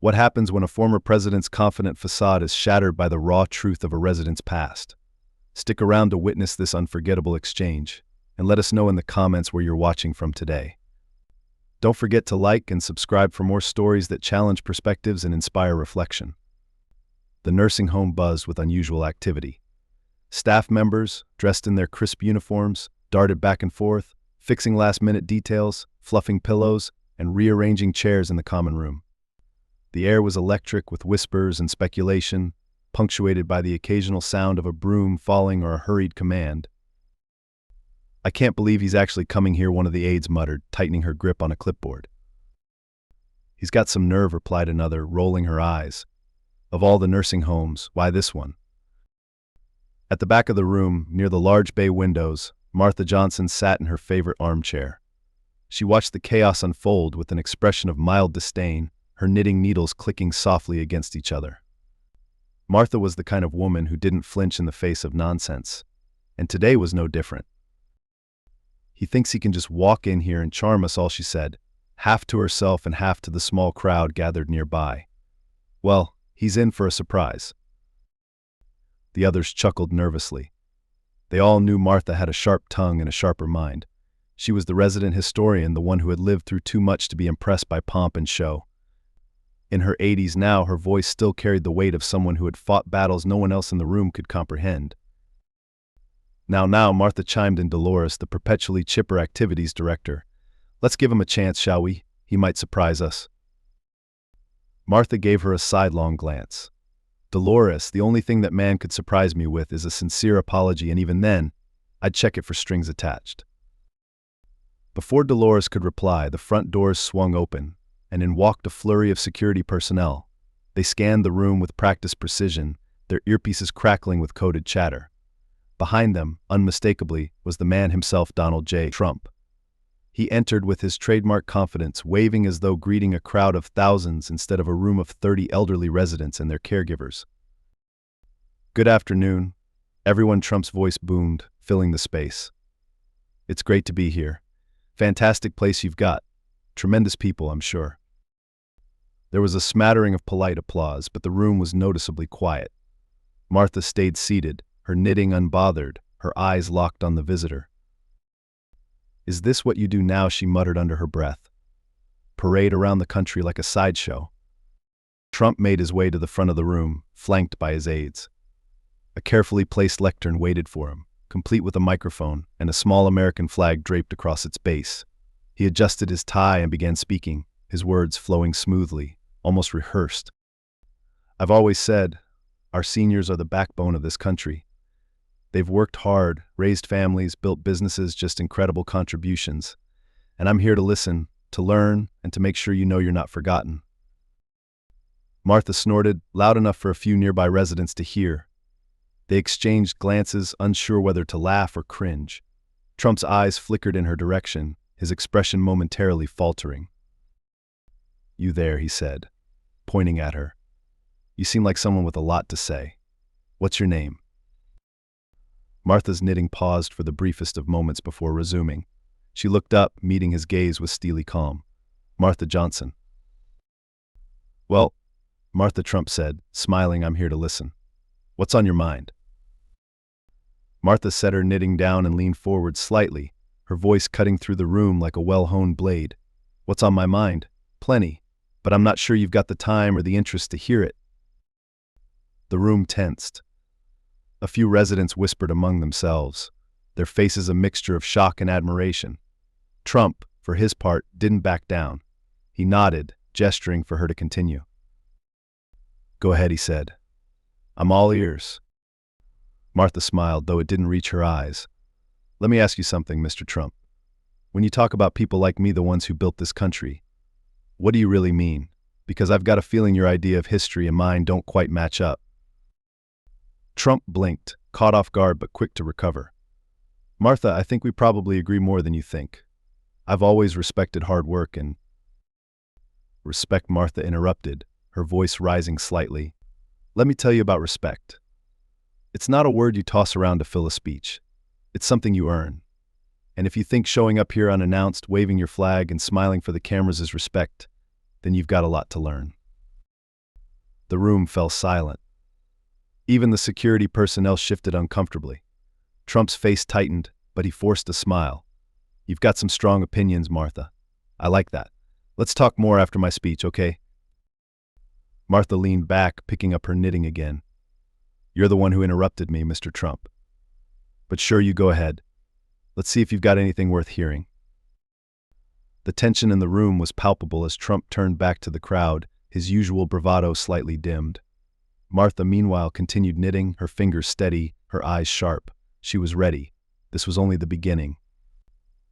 What happens when a former president's confident facade is shattered by the raw truth of a resident's past? Stick around to witness this unforgettable exchange, and let us know in the comments where you're watching from today. Don't forget to like and subscribe for more stories that challenge perspectives and inspire reflection. The nursing home buzzed with unusual activity. Staff members, dressed in their crisp uniforms, darted back and forth, fixing last-minute details, fluffing pillows, and rearranging chairs in the common room. The air was electric with whispers and speculation, punctuated by the occasional sound of a broom falling or a hurried command. "I can't believe he's actually coming here," one of the aides muttered, tightening her grip on a clipboard. "He's got some nerve," replied another, rolling her eyes. "Of all the nursing homes, why this one?" At the back of the room, near the large bay windows, Martha Johnson sat in her favorite armchair. She watched the chaos unfold with an expression of mild disdain, her knitting needles clicking softly against each other. Martha was the kind of woman who didn't flinch in the face of nonsense, and today was no different. "He thinks he can just walk in here and charm us all," she said, half to herself and half to the small crowd gathered nearby. "Well, he's in for a surprise." The others chuckled nervously. They all knew Martha had a sharp tongue and a sharper mind. She was the resident historian, the one who had lived through too much to be impressed by pomp and show. In her 80s now, her voice still carried the weight of someone who had fought battles no one else in the room could comprehend. Now, Martha chimed in. "Dolores, the perpetually chipper activities director. Let's give him a chance, shall we? He might surprise us." Martha gave her a sidelong glance. "Dolores, the only thing that man could surprise me with is a sincere apology, and even then, I'd check it for strings attached." Before Dolores could reply, the front doors swung open, and in walked a flurry of security personnel. They scanned the room with practiced precision, their earpieces crackling with coded chatter. Behind them, unmistakably, was the man himself, Donald J. Trump. He entered with his trademark confidence, waving as though greeting a crowd of thousands instead of a room of 30 elderly residents and their caregivers. "Good afternoon," everyone. Trump's voice boomed, filling the space. "It's great to be here. Fantastic place you've got. Tremendous people, I'm sure." There was a smattering of polite applause, but the room was noticeably quiet. Martha stayed seated, her knitting unbothered, her eyes locked on the visitor. "Is this what you do now?" she muttered under her breath. "Parade around the country like a sideshow?" Trump made his way to the front of the room, flanked by his aides. A carefully placed lectern waited for him, complete with a microphone and a small American flag draped across its base. He adjusted his tie and began speaking, his words flowing smoothly, almost rehearsed. "I've always said, our seniors are the backbone of this country. They've worked hard, raised families, built businesses, just incredible contributions. And I'm here to listen, to learn, and to make sure you know you're not forgotten." Martha snorted, loud enough for a few nearby residents to hear. They exchanged glances, unsure whether to laugh or cringe. Trump's eyes flickered in her direction, his expression momentarily faltering. "You there," he said, pointing at her. "You seem like someone with a lot to say. What's your name?" Martha's knitting paused for the briefest of moments before resuming. She looked up, meeting his gaze with steely calm. "Martha Johnson." "Well," Martha Trump said, smiling, "I'm here to listen. What's on your mind?" Martha set her knitting down and leaned forward slightly, her voice cutting through the room like a well-honed blade. "What's on my mind? Plenty, but I'm not sure you've got the time or the interest to hear it." The room tensed. A few residents whispered among themselves, their faces a mixture of shock and admiration. Trump, for his part, didn't back down. He nodded, gesturing for her to continue. "Go ahead," he said. "I'm all ears." Martha smiled, though it didn't reach her eyes. "Let me ask you something, Mr. Trump. When you talk about people like me, the ones who built this country, what do you really mean? Because I've got a feeling your idea of history and mine don't quite match up." Trump blinked, caught off guard but quick to recover. "Martha, I think we probably agree more than you think. I've always respected hard work and—" "Respect," Martha interrupted, her voice rising slightly. "Let me tell you about respect. It's not a word you toss around to fill a speech. It's something you earn. And if you think showing up here unannounced, waving your flag and smiling for the cameras is respect, then you've got a lot to learn." The room fell silent. Even the security personnel shifted uncomfortably. Trump's face tightened, but he forced a smile. "You've got some strong opinions, Martha. I like that. Let's talk more after my speech, okay?" Martha leaned back, picking up her knitting again. "You're the one who interrupted me, Mr. Trump. But sure, you go ahead. Let's see if you've got anything worth hearing." The tension in the room was palpable as Trump turned back to the crowd, his usual bravado slightly dimmed. Martha, meanwhile, continued knitting, her fingers steady, her eyes sharp. She was ready. This was only the beginning.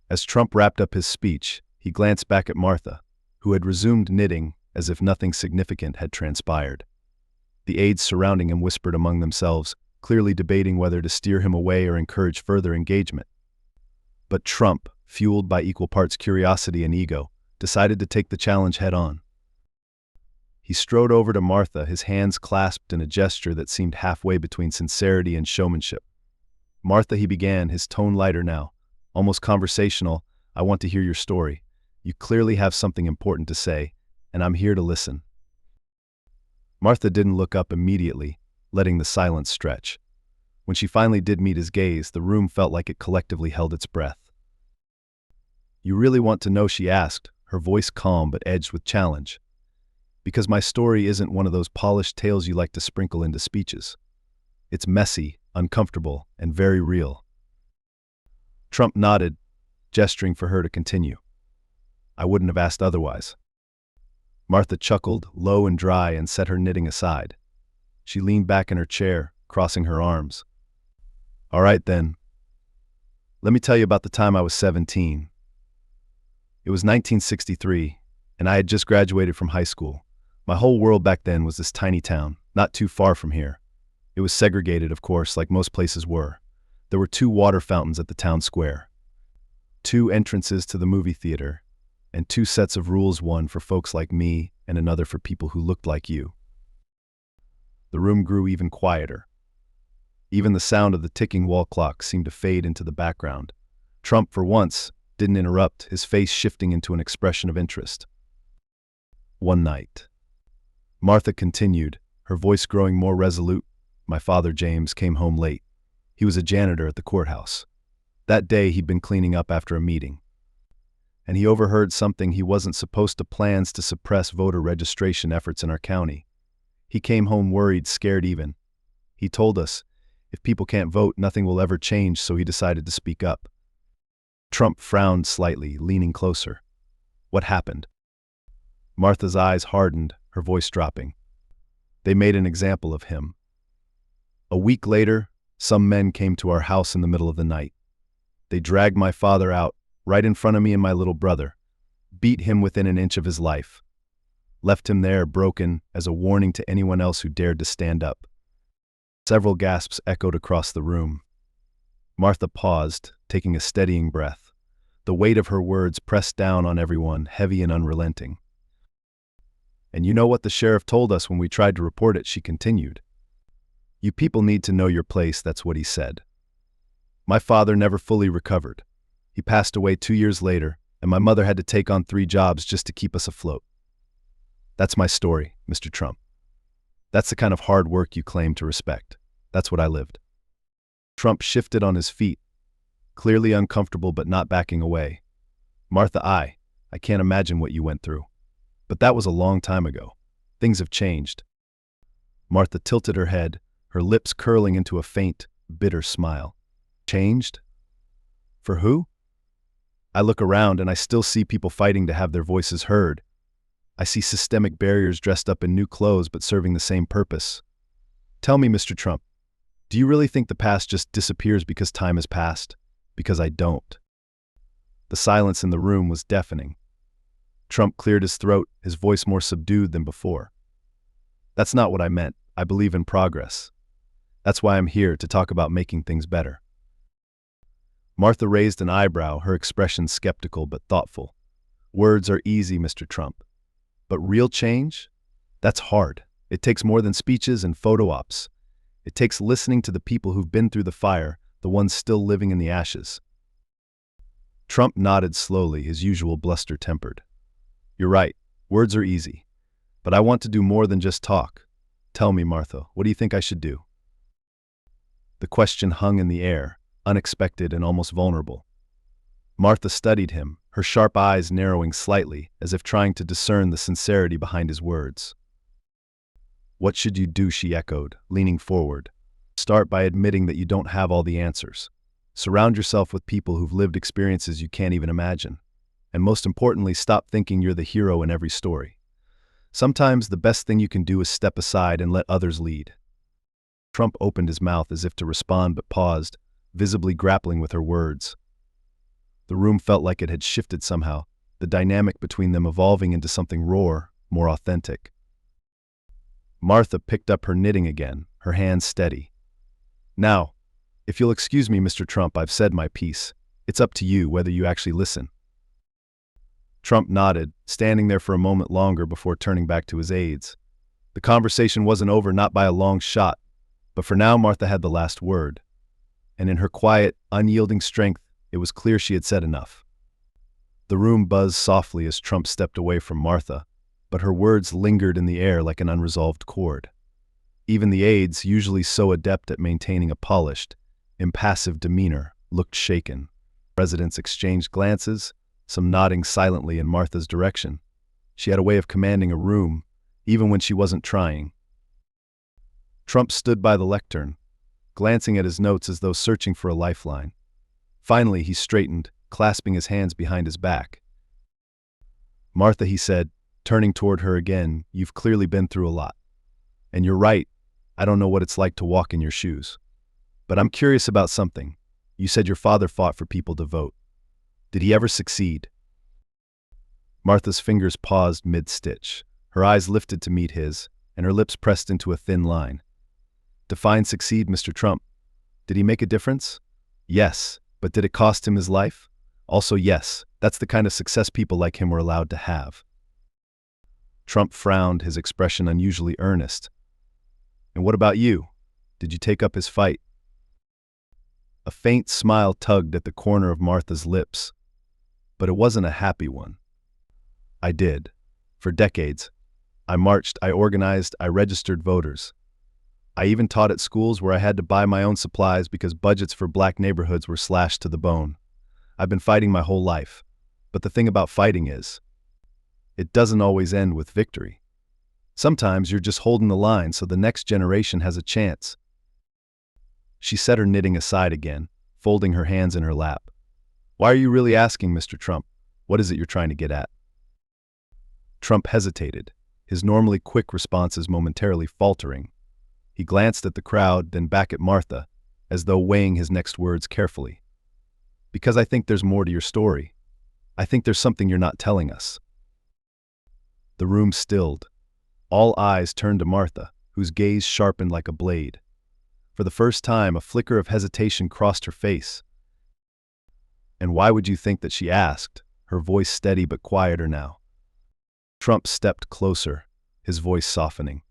As Trump wrapped up his speech, he glanced back at Martha, who had resumed knitting as if nothing significant had transpired. The aides surrounding him whispered among themselves, clearly debating whether to steer him away or encourage further engagement. But Trump, fueled by equal parts curiosity and ego, decided to take the challenge head-on. He strode over to Martha, his hands clasped in a gesture that seemed halfway between sincerity and showmanship. "Martha," he began, his tone lighter now, almost conversational, "I want to hear your story. You clearly have something important to say, and I'm here to listen." Martha didn't look up immediately, letting the silence stretch. When she finally did meet his gaze, the room felt like it collectively held its breath. "You really want to know?" she asked, her voice calm but edged with challenge. "Because my story isn't one of those polished tales you like to sprinkle into speeches. It's messy, uncomfortable, and very real." Trump nodded, gesturing for her to continue. "I wouldn't have asked otherwise." Martha chuckled, low and dry, and set her knitting aside. She leaned back in her chair, crossing her arms. "All right, then. Let me tell you about the time I was 17. It was 1963, and I had just graduated from high school. My whole world back then was this tiny town, not too far from here. It was segregated, of course, like most places were. There were 2 water fountains at the town square, 2 entrances to the movie theater, and 2 sets of rules, one for folks like me and another for people who looked like you. The room grew even quieter. Even the sound of the ticking wall clock seemed to fade into the background. Trump, for once, didn't interrupt, his face shifting into an expression of interest. "One night," Martha continued, her voice growing more resolute, "my father, James, came home late. He was a janitor at the courthouse. That day he'd been cleaning up after a meeting. And he overheard something he wasn't supposed to: plans to suppress voter registration efforts in our county. He came home worried, scared even. He told us, if people can't vote, nothing will ever change, so he decided to speak up." Trump frowned slightly, leaning closer. "What happened?" Martha's eyes hardened, her voice dropping. "They made an example of him. A week later, some men came to our house in the middle of the night. They dragged my father out, right in front of me and my little brother, beat him within an inch of his life, left him there broken as a warning to anyone else who dared to stand up." Several gasps echoed across the room. Martha paused, taking a steadying breath. The weight of her words pressed down on everyone, heavy and unrelenting. "And you know what the sheriff told us when we tried to report it," she continued. "You people need to know your place," that's what he said. "My father never fully recovered. He passed away 2 years later, and my mother had to take on 3 jobs just to keep us afloat. That's my story, Mr. Trump. That's the kind of hard work you claim to respect. That's what I lived." Trump shifted on his feet, clearly uncomfortable but not backing away. "Martha, I can't imagine what you went through. But that was a long time ago. Things have changed." Martha tilted her head, her lips curling into a faint, bitter smile. "Changed? For who? I look around and I still see people fighting to have their voices heard. I see systemic barriers dressed up in new clothes but serving the same purpose. Tell me, Mr. Trump, do you really think the past just disappears because time has passed? Because I don't." The silence in the room was deafening. Trump cleared his throat, his voice more subdued than before. "That's not what I meant. I believe in progress. That's why I'm here, to talk about making things better." Martha raised an eyebrow, her expression skeptical but thoughtful. "Words are easy, Mr. Trump. But real change? That's hard. It takes more than speeches and photo ops. It takes listening to the people who've been through the fire, the ones still living in the ashes." Trump nodded slowly, his usual bluster tempered. "You're right. Words are easy. But I want to do more than just talk. Tell me, Martha, what do you think I should do? The question hung in the air, unexpected and almost vulnerable. Martha studied him, her sharp eyes narrowing slightly, as if trying to discern the sincerity behind his words. What should you do? She echoed, leaning forward. Start by admitting that you don't have all the answers. Surround yourself with people who've lived experiences you can't even imagine. And most importantly, stop thinking you're the hero in every story. Sometimes the best thing you can do is step aside and let others lead. Trump opened his mouth as if to respond but paused, visibly grappling with her words. The room felt like it had shifted somehow, the dynamic between them evolving into something raw, more authentic. Martha picked up her knitting again, her hands steady. Now, if you'll excuse me, Mr. Trump, I've said my piece. It's up to you whether you actually listen. Trump nodded, standing there for a moment longer before turning back to his aides. The conversation wasn't over, not by a long shot, but for now Martha had the last word. And in her quiet, unyielding strength, it was clear she had said enough. The room buzzed softly as Trump stepped away from Martha, but her words lingered in the air like an unresolved chord. Even the aides, usually so adept at maintaining a polished, impassive demeanor, looked shaken. Residents exchanged glances, some nodding silently in Martha's direction. She had a way of commanding a room, even when she wasn't trying. Trump stood by the lectern, glancing at his notes as though searching for a lifeline. Finally, he straightened, clasping his hands behind his back. Martha, he said, turning toward her again, you've clearly been through a lot. And you're right, I don't know what it's like to walk in your shoes. But I'm curious about something. You said your father fought for people to vote. Did he ever succeed? Martha's fingers paused mid-stitch. Her eyes lifted to meet his, and her lips pressed into a thin line. Define succeed, Mr. Trump. Did he make a difference? Yes. But did it cost him his life? Also yes, that's the kind of success people like him were allowed to have. Trump frowned, his expression unusually earnest. And what about you? Did you take up his fight? A faint smile tugged at the corner of Martha's lips, but it wasn't a happy one. I did. For decades. I marched, I organized, I registered voters. I even taught at schools where I had to buy my own supplies because budgets for black neighborhoods were slashed to the bone. I've been fighting my whole life. But the thing about fighting is, it doesn't always end with victory. Sometimes you're just holding the line so the next generation has a chance. She set her knitting aside again, folding her hands in her lap. Why are you really asking, Mr. Trump? What is it you're trying to get at? Trump hesitated, his normally quick responses momentarily faltering. He glanced at the crowd, then back at Martha, as though weighing his next words carefully. Because I think there's more to your story. I think there's something you're not telling us. The room stilled. All eyes turned to Martha, whose gaze sharpened like a blade. For the first time, a flicker of hesitation crossed her face. And why would you think that, she asked, her voice steady but quieter now. Trump stepped closer, his voice softening.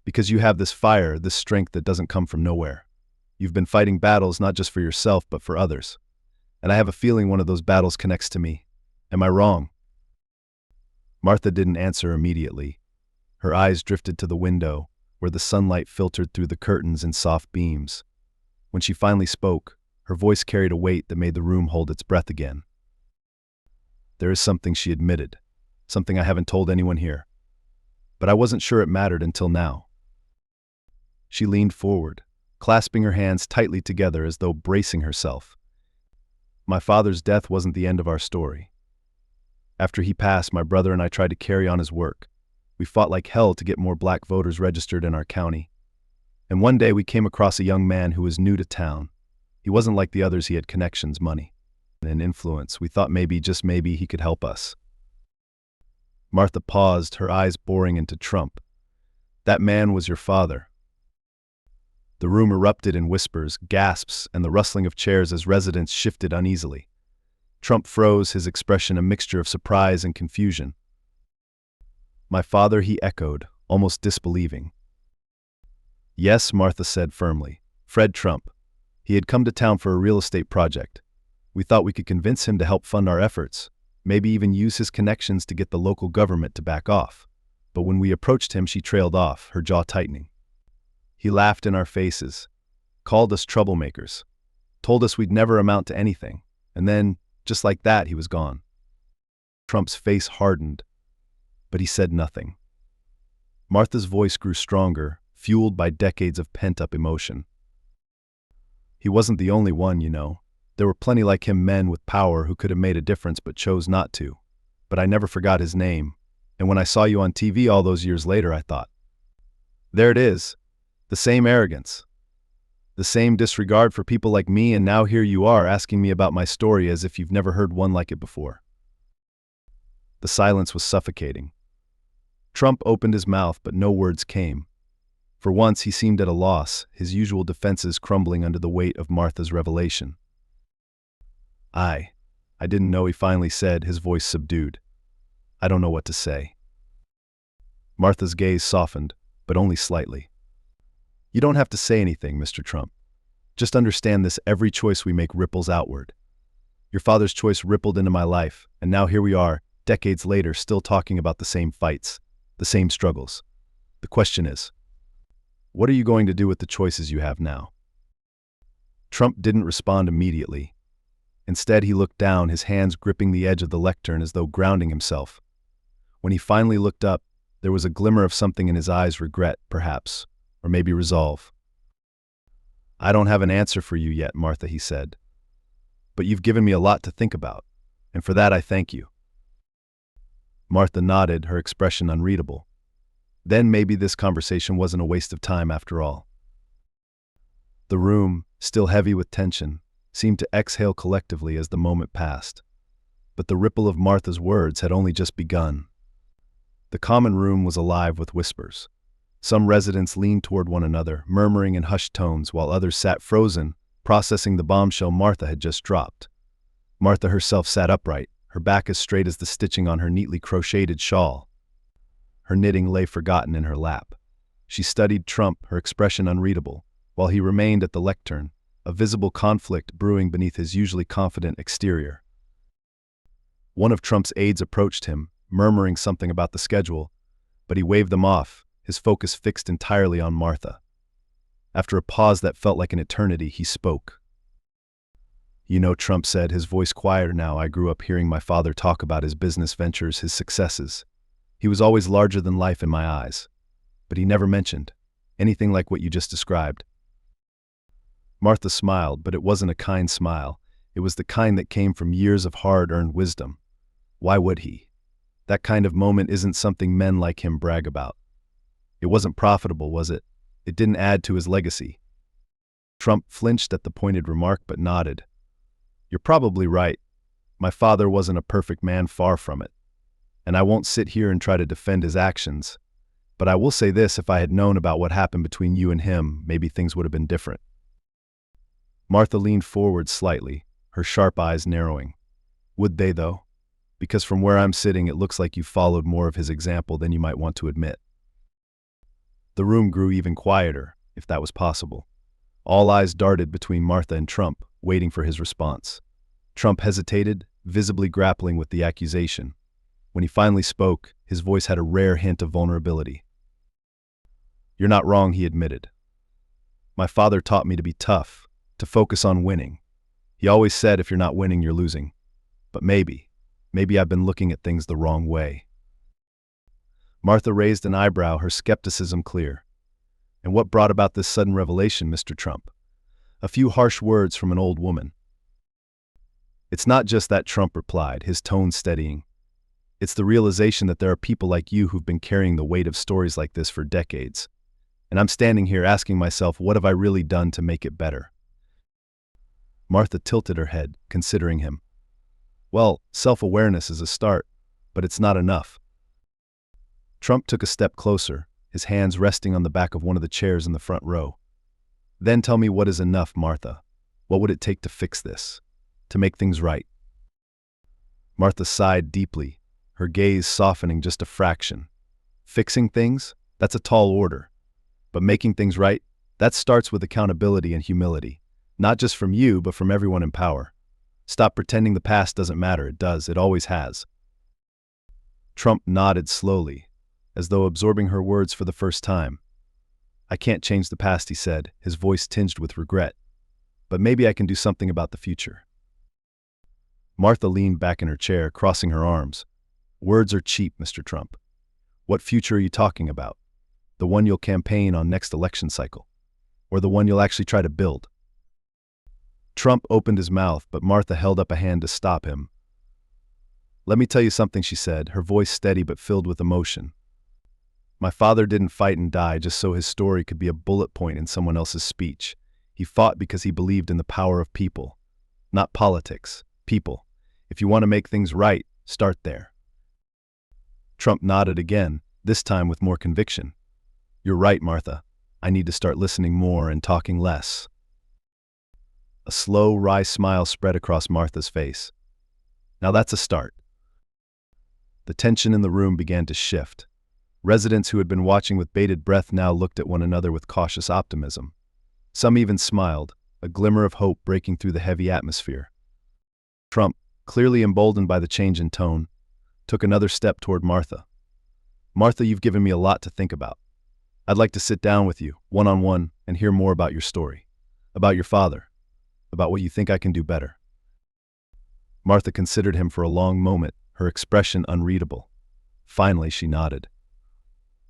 Because you have this fire, this strength that doesn't come from nowhere. You've been fighting battles not just for yourself, but for others. And I have a feeling one of those battles connects to me. Am I wrong? Martha didn't answer immediately. Her eyes drifted to the window, where the sunlight filtered through the curtains in soft beams. When she finally spoke, her voice carried a weight that made the room hold its breath again. There is something, she admitted. Something I haven't told anyone here. But I wasn't sure it mattered until now. She leaned forward, clasping her hands tightly together as though bracing herself. My father's death wasn't the end of our story. After he passed, my brother and I tried to carry on his work. We fought like hell to get more black voters registered in our county. And one day we came across a young man who was new to town. He wasn't like the others, he had connections, money, and influence. We thought maybe, just maybe, he could help us. Martha paused, her eyes boring into Trump. That man was your father. The room erupted in whispers, gasps, and the rustling of chairs as residents shifted uneasily. Trump froze, his expression a mixture of surprise and confusion. My father, he echoed, almost disbelieving. Yes, Martha said firmly. Fred Trump. He had come to town for a real estate project. We thought we could convince him to help fund our efforts, maybe even use his connections to get the local government to back off. But when we approached him, she trailed off, her jaw tightening. He laughed in our faces, called us troublemakers, told us we'd never amount to anything, and then, just like that, he was gone. Trump's face hardened, but he said nothing. Martha's voice grew stronger, fueled by decades of pent-up emotion. He wasn't the only one, you know. There were plenty like him, men with power who could have made a difference but chose not to. But I never forgot his name, and when I saw you on TV all those years later, I thought, there it is, the same arrogance, the same disregard for people like me, and now here you are asking me about my story as if you've never heard one like it before. The silence was suffocating. Trump opened his mouth, but no words came. For once, he seemed at a loss, his usual defenses crumbling under the weight of Martha's revelation. I didn't know, he finally said, his voice subdued. I don't know what to say. Martha's gaze softened, but only slightly. You don't have to say anything, Mr. Trump. Just understand this: every choice we make ripples outward. Your father's choice rippled into my life, and now here we are, decades later, still talking about the same fights, the same struggles. The question is, what are you going to do with the choices you have now? Trump didn't respond immediately. Instead, he looked down, his hands gripping the edge of the lectern as though grounding himself. When he finally looked up, there was a glimmer of something in his eyes: regret, perhaps, or maybe resolve. I don't have an answer for you yet, Martha, he said. But you've given me a lot to think about, and for that I thank you. Martha nodded, her expression unreadable. Then maybe this conversation wasn't a waste of time after all. The room, still heavy with tension, seemed to exhale collectively as the moment passed. But the ripple of Martha's words had only just begun. The common room was alive with whispers. Some residents leaned toward one another, murmuring in hushed tones, while others sat frozen, processing the bombshell Martha had just dropped. Martha herself sat upright, her back as straight as the stitching on her neatly crocheted shawl. Her knitting lay forgotten in her lap. She studied Trump, her expression unreadable, while he remained at the lectern, a visible conflict brewing beneath his usually confident exterior. One of Trump's aides approached him, murmuring something about the schedule, but he waved them off, his focus fixed entirely on Martha. After a pause that felt like an eternity, he spoke. You know, Trump said, his voice quieter now, I grew up hearing my father talk about his business ventures, his successes. He was always larger than life in my eyes. But he never mentioned anything like what you just described. Martha smiled, but it wasn't a kind smile. It was the kind that came from years of hard-earned wisdom. Why would he? That kind of moment isn't something men like him brag about. It wasn't profitable, was it? It didn't add to his legacy. Trump flinched at the pointed remark, but nodded. You're probably right. My father wasn't a perfect man, far from it. And I won't sit here and try to defend his actions. But I will say this: if I had known about what happened between you and him, maybe things would have been different. Martha leaned forward slightly, her sharp eyes narrowing. Would they, though? Because from where I'm sitting, it looks like you followed more of his example than you might want to admit. The room grew even quieter, if that was possible. All eyes darted between Martha and Trump, waiting for his response. Trump hesitated, visibly grappling with the accusation. When he finally spoke, his voice had a rare hint of vulnerability. You're not wrong, he admitted. My father taught me to be tough, to focus on winning. He always said, if you're not winning, you're losing. But maybe I've been looking at things the wrong way. Martha raised an eyebrow, her skepticism clear. And what brought about this sudden revelation, Mr. Trump? A few harsh words from an old woman. It's not just that, Trump replied, his tone steadying. It's the realization that there are people like you who've been carrying the weight of stories like this for decades. And I'm standing here asking myself, what have I really done to make it better? Martha tilted her head, considering him. Well, self-awareness is a start, but it's not enough. Trump took a step closer, his hands resting on the back of one of the chairs in the front row. Then tell me, what is enough, Martha? What would it take to fix this? To make things right? Martha sighed deeply, her gaze softening just a fraction. Fixing things? That's a tall order. But making things right? That starts with accountability and humility. Not just from you, but from everyone in power. Stop pretending the past doesn't matter. It does. It always has. Trump nodded slowly, as though absorbing her words for the first time. I can't change the past, he said, his voice tinged with regret. But maybe I can do something about the future. Martha leaned back in her chair, crossing her arms. Words are cheap, Mr. Trump. What future are you talking about? The one you'll campaign on next election cycle? Or the one you'll actually try to build? Trump opened his mouth, but Martha held up a hand to stop him. Let me tell you something, she said, her voice steady but filled with emotion. My father didn't fight and die just so his story could be a bullet point in someone else's speech. He fought because he believed in the power of people. Not politics, people. If you want to make things right, start there. Trump nodded again, this time with more conviction. You're right, Martha. I need to start listening more and talking less. A slow, wry smile spread across Martha's face. Now that's a start. The tension in the room began to shift. Residents who had been watching with bated breath now looked at one another with cautious optimism. Some even smiled, a glimmer of hope breaking through the heavy atmosphere. Trump, clearly emboldened by the change in tone, took another step toward Martha. Martha, you've given me a lot to think about. I'd like to sit down with you, one-on-one, and hear more about your story, about your father, about what you think I can do better. Martha considered him for a long moment, her expression unreadable. Finally, she nodded.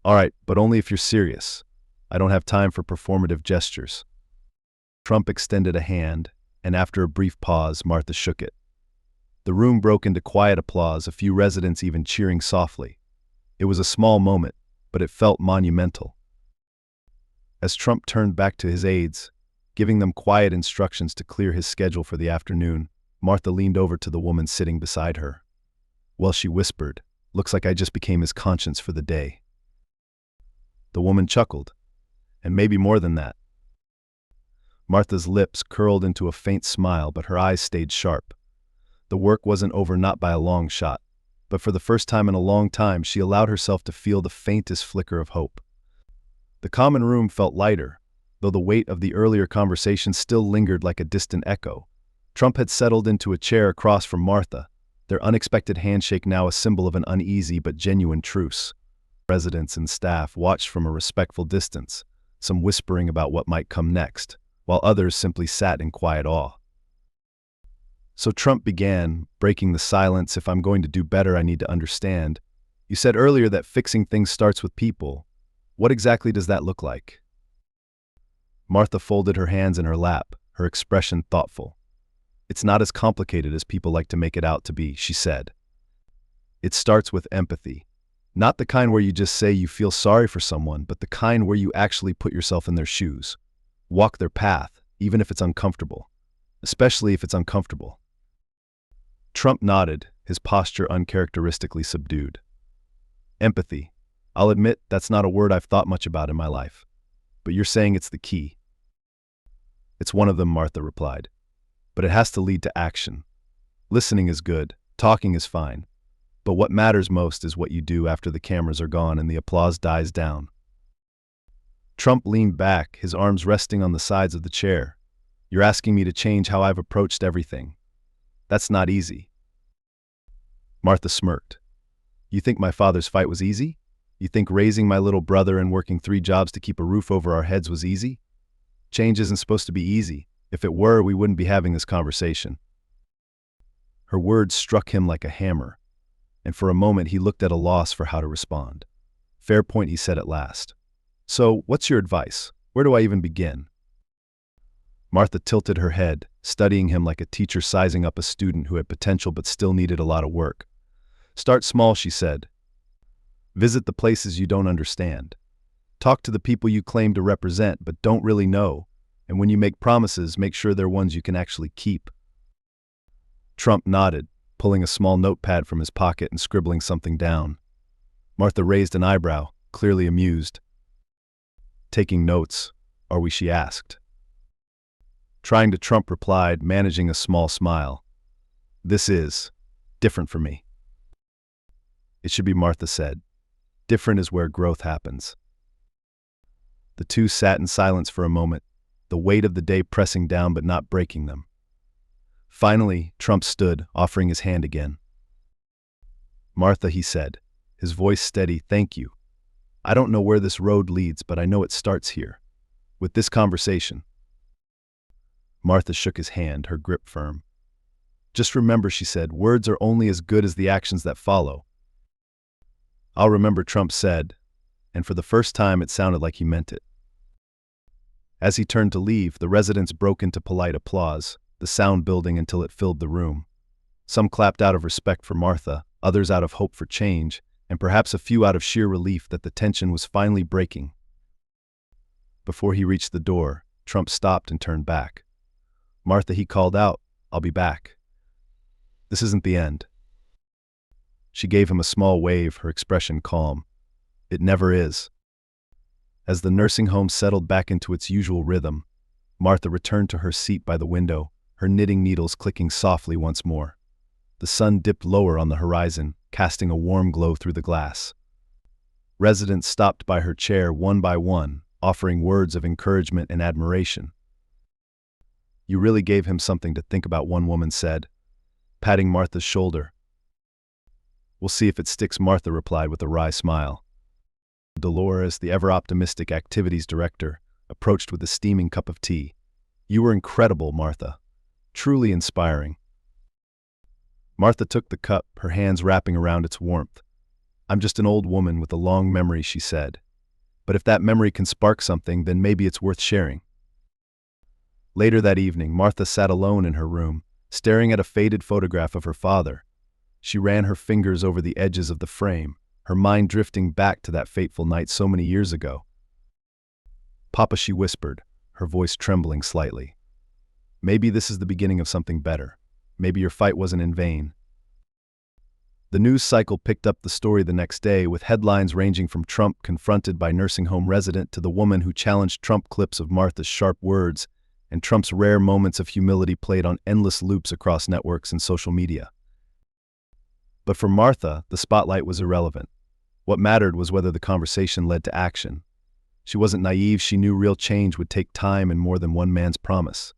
All right, but only if you're serious. I don't have time for performative gestures. Trump extended a hand, and after a brief pause, Martha shook it. The room broke into quiet applause, a few residents even cheering softly. It was a small moment, but it felt monumental. As Trump turned back to his aides, giving them quiet instructions to clear his schedule for the afternoon, Martha leaned over to the woman sitting beside her. Well, she whispered, looks like I just became his conscience for the day. The woman chuckled, and maybe more than that. Martha's lips curled into a faint smile, but her eyes stayed sharp. The work wasn't over, not by a long shot, but for the first time in a long time, she allowed herself to feel the faintest flicker of hope. The common room felt lighter, though the weight of the earlier conversation still lingered like a distant echo. Trump had settled into a chair across from Martha, their unexpected handshake now a symbol of an uneasy but genuine truce. Residents and staff watched from a respectful distance, some whispering about what might come next, while others simply sat in quiet awe. So Trump began, breaking the silence. If I'm going to do better, I need to understand. You said earlier that fixing things starts with people. What exactly does that look like? Martha folded her hands in her lap, her expression thoughtful. It's not as complicated as people like to make it out to be, she said. It starts with empathy. Not the kind where you just say you feel sorry for someone, but the kind where you actually put yourself in their shoes. Walk their path, even if it's uncomfortable. Especially if it's uncomfortable. Trump nodded, his posture uncharacteristically subdued. Empathy. I'll admit that's not a word I've thought much about in my life. But you're saying it's the key. It's one of them, Martha replied. But it has to lead to action. Listening is good, talking is fine. But what matters most is what you do after the cameras are gone and the applause dies down. Trump leaned back, his arms resting on the sides of the chair. You're asking me to change how I've approached everything. That's not easy. Martha smirked. You think my father's fight was easy? You think raising my little brother and working 3 jobs to keep a roof over our heads was easy? Change isn't supposed to be easy. If it were, we wouldn't be having this conversation. Her words struck him like a hammer, and for a moment he looked at a loss for how to respond. Fair point, he said at last. So, what's your advice? Where do I even begin? Martha tilted her head, studying him like a teacher sizing up a student who had potential but still needed a lot of work. Start small, she said. Visit the places you don't understand. Talk to the people you claim to represent but don't really know, and when you make promises, make sure they're ones you can actually keep. Trump nodded, pulling a small notepad from his pocket and scribbling something down. Martha raised an eyebrow, clearly amused. Taking notes, are we? She asked. Trying to, Trump replied, managing a small smile. This is different for me. It should be, Martha said. Different is where growth happens. The two sat in silence for a moment, the weight of the day pressing down but not breaking them. Finally, Trump stood, offering his hand again. Martha, he said, his voice steady, thank you. I don't know where this road leads, but I know it starts here. With this conversation. Martha shook his hand, her grip firm. Just remember, she said, words are only as good as the actions that follow. I'll remember, Trump said, and for the first time it sounded like he meant it. As he turned to leave, the residents broke into polite applause, the sound building until it filled the room. Some clapped out of respect for Martha, others out of hope for change, and perhaps a few out of sheer relief that the tension was finally breaking. Before he reached the door, Trump stopped and turned back. Martha, he called out, I'll be back. This isn't the end. She gave him a small wave, her expression calm. It never is. As the nursing home settled back into its usual rhythm, Martha returned to her seat by the window, her knitting needles clicking softly once more. The sun dipped lower on the horizon, casting a warm glow through the glass. Residents stopped by her chair one by one, offering words of encouragement and admiration. You really gave him something to think about, one woman said, patting Martha's shoulder. We'll see if it sticks, Martha replied with a wry smile. Dolores, the ever-optimistic activities director, approached with a steaming cup of tea. You were incredible, Martha. Truly inspiring. Martha took the cup, her hands wrapping around its warmth. I'm just an old woman with a long memory, she said. But if that memory can spark something, then maybe it's worth sharing. Later that evening, Martha sat alone in her room, staring at a faded photograph of her father. She ran her fingers over the edges of the frame, her mind drifting back to that fateful night so many years ago. Papa, she whispered, her voice trembling slightly. Maybe this is the beginning of something better. Maybe your fight wasn't in vain. The news cycle picked up the story the next day, with headlines ranging from Trump confronted by nursing home resident to the woman who challenged Trump, clips of Martha's sharp words, and Trump's rare moments of humility played on endless loops across networks and social media. But for Martha, the spotlight was irrelevant. What mattered was whether the conversation led to action. She wasn't naive, she knew real change would take time and more than one man's promise.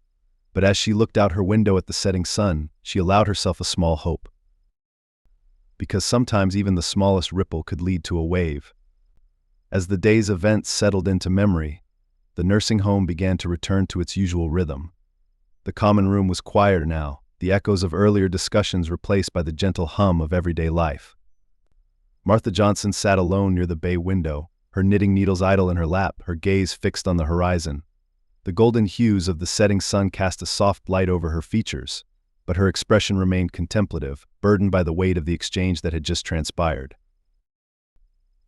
But as she looked out her window at the setting sun, she allowed herself a small hope. Because sometimes even the smallest ripple could lead to a wave. As the day's events settled into memory, the nursing home began to return to its usual rhythm. The common room was quieter now, the echoes of earlier discussions replaced by the gentle hum of everyday life. Martha Johnson sat alone near the bay window, her knitting needles idle in her lap, her gaze fixed on the horizon. The golden hues of the setting sun cast a soft light over her features, but her expression remained contemplative, burdened by the weight of the exchange that had just transpired.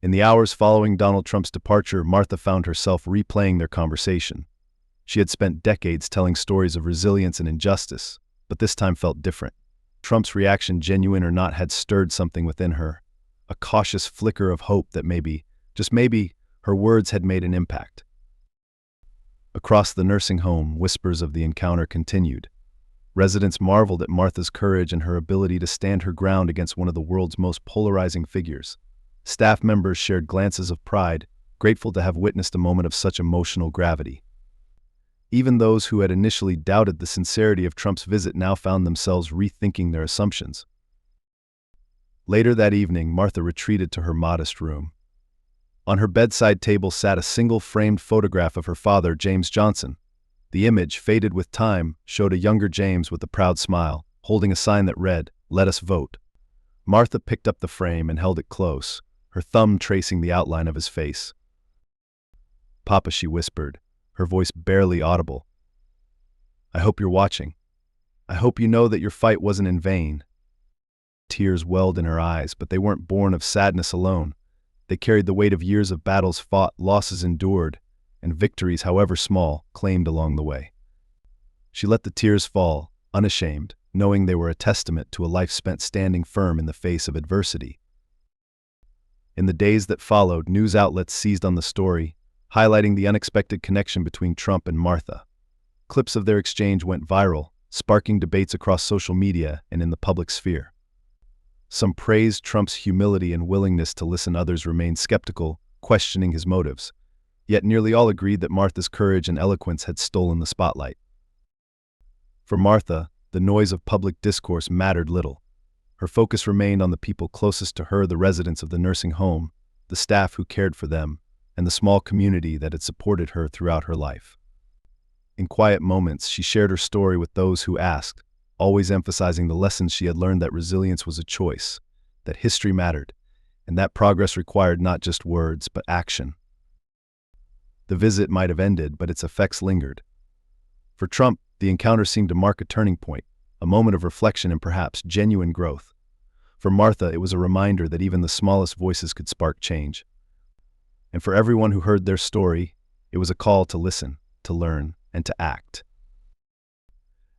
In the hours following Donald Trump's departure, Martha found herself replaying their conversation. She had spent decades telling stories of resilience and injustice, but this time felt different. Trump's reaction, genuine or not, had stirred something within her, a cautious flicker of hope that maybe, just maybe, her words had made an impact. Across the nursing home, whispers of the encounter continued. Residents marveled at Martha's courage and her ability to stand her ground against one of the world's most polarizing figures. Staff members shared glances of pride, grateful to have witnessed a moment of such emotional gravity. Even those who had initially doubted the sincerity of Trump's visit now found themselves rethinking their assumptions. Later that evening, Martha retreated to her modest room. On her bedside table sat a single framed photograph of her father, James Johnson. The image, faded with time, showed a younger James with a proud smile, holding a sign that read, "Let us vote." Martha picked up the frame and held it close, her thumb tracing the outline of his face. "Papa," she whispered, her voice barely audible. "I hope you're watching. I hope you know that your fight wasn't in vain." Tears welled in her eyes, but they weren't born of sadness alone. They carried the weight of years of battles fought, losses endured, and victories, however small, claimed along the way. She let the tears fall, unashamed, knowing they were a testament to a life spent standing firm in the face of adversity. In the days that followed, news outlets seized on the story, highlighting the unexpected connection between Trump and Martha. Clips of their exchange went viral, sparking debates across social media and in the public sphere. Some praised Trump's humility and willingness to listen, others remained skeptical, questioning his motives. Yet nearly all agreed that Martha's courage and eloquence had stolen the spotlight. For Martha, the noise of public discourse mattered little. Her focus remained on the people closest to her, the residents of the nursing home, the staff who cared for them, and the small community that had supported her throughout her life. In quiet moments, she shared her story with those who asked, always emphasizing the lessons she had learned that resilience was a choice, that history mattered, and that progress required not just words, but action. The visit might have ended, but its effects lingered. For Trump, the encounter seemed to mark a turning point, a moment of reflection and perhaps genuine growth. For Martha, it was a reminder that even the smallest voices could spark change. And for everyone who heard their story, it was a call to listen, to learn, and to act.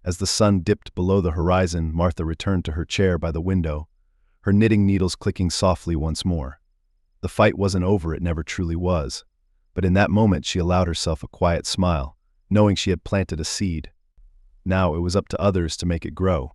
As the sun dipped below the horizon, Martha returned to her chair by the window, her knitting needles clicking softly once more. The fight wasn't over, it never truly was. But in that moment, she allowed herself a quiet smile, knowing she had planted a seed. Now it was up to others to make it grow.